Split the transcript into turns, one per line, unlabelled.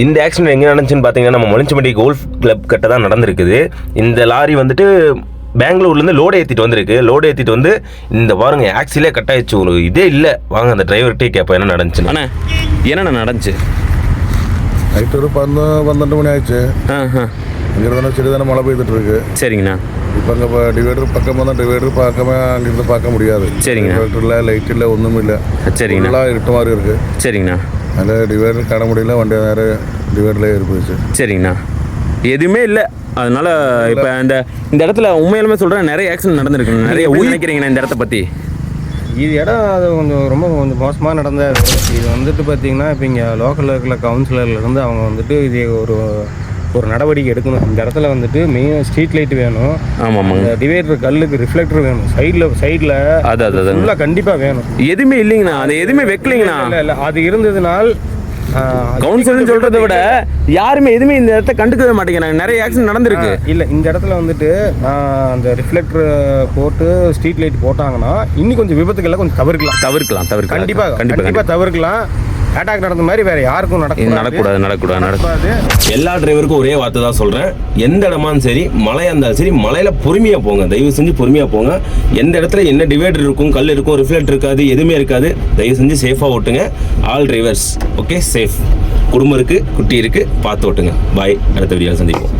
இந்த ஆக்சிடென்ட் எங்கே நடந்துச்சுன்னு பார்த்தீங்கன்னா நம்ம மொழிச்சம்பட்டி கோல்ஃப் கிளப் கிட்ட தான் நடந்திருக்குது. இந்த லாரி வந்துட்டு பெங்களூர்லேருந்து லோடு ஏற்றிட்டு வந்திருக்கு. லோடு ஏற்றிட்டு வந்து இந்த பாருங்க ஆக்சிலே கட் ஆயிடுச்சு. ஒரு இதே இல்லை. வாங்க அந்த டிரைவர்கிட்டே கேட்போம் என்ன நடந்துச்சுன்னு.
அண்ணா என்னண்ணா நடந்துச்சு?
நைட்டு ஒரு 12 மணி ஆயிடுச்சு. இங்கிருந்து சரி தானே மழை பெய்துட்டு இருக்கு.
சரிங்கண்ணா.
இப்போ அங்கே டிவைடர் பக்கம் தான் டிவைடர் பார்க்காம அங்கிருந்து பார்க்க முடியாது.
சரிங்க.
டிவைடர் இல்லை, லைட் இல்லை, ஒன்றும் இல்லை.
சரிங்கண்ணா.
எல்லாம் இருட்டு மாதிரி இருக்குது.
சரிங்கண்ணா.
அதில் டிவைடர் காண முடியல, வண்டி நேரம் டிவைடர்லேயே இருந்துச்சு.
சரிங்கண்ணா. எதுவுமே இல்லை. அதனால இப்போ இந்த இடத்துல உண்மையிலுமே சொல்கிறேன் நிறைய ஆக்சிடென்ட் நடந்திருக்கு. நிறைய ஊர் நினைக்கிறீங்கண்ணா இந்த இடத்த பற்றி?
இது இடம் அது ரொம்ப மோசமாக நடந்தது. இது வந்துட்டு பார்த்திங்கன்னா இப்போ இங்கே லோக்கலில் இருக்கிற கவுன்சிலர்லேருந்து அவங்க வந்துட்டு இது ஒரு நடவடிக்கை எடுக்கணும். இந்த இடத்துல வந்துட்டு மெயின் ஸ்ட்ரீட் லைட் வேணும்.
ஆமாம்.
டிவைடர் கல்லுக்கு ரிஃப்ளெக்டர் வேணும். சைடில்
அது
ஃபுல்லாக கண்டிப்பாக வேணும்.
எதுவுமே இல்லைங்கண்ணா. அது எதுவுமே வைக்கலைங்கண்ணா.
இல்லை அது இருந்ததுனால்
கவுன்சிலர்னு சொல்கிறத விட யாருமே எதுவுமே இந்த இடத்த கண்டுக்கவே மாட்டேங்கிறாங்க. நிறைய ஆக்சிடென்ட் நடந்திருக்கு.
இல்லை இந்த இடத்துல வந்துட்டு அந்த ரிஃப்ளெக்டர் போட்டு ஸ்ட்ரீட் லைட் போட்டாங்கன்னா இன்னும் கொஞ்சம் விபத்துக்கெல்லாம் கொஞ்சம் தவிர்க்கலாம். கண்டிப்பாக தவிர்க்கலாம். அட்டாக் நடந்த மாதிரி வேற யாருக்கும் நடக்கூடாது.
எல்லா டிரைவருக்கும் ஒரே வார்த்தை தான் சொல்கிறேன். எந்த இடமாலும் சரி, மழையாக இருந்தாலும் சரி, மழையில் பொறுமையாக போங்க. தயவு செஞ்சு பொறுமையாக போங்க. எந்த இடத்துல என்ன டிவைடர் இருக்கும், கல் இருக்கும், ரிஃப்ளெக்ட் இருக்காது, எதுவுமே இருக்காது. தயவு செஞ்சு சேஃபாக ஓட்டுங்க. All drivers okay, safe. குடும்பம் இருக்குது, குட்டி இருக்குது, பார்த்து ஓட்டுங்க. பாய். அடுத்த வீடியோவில் சந்திப்போம்.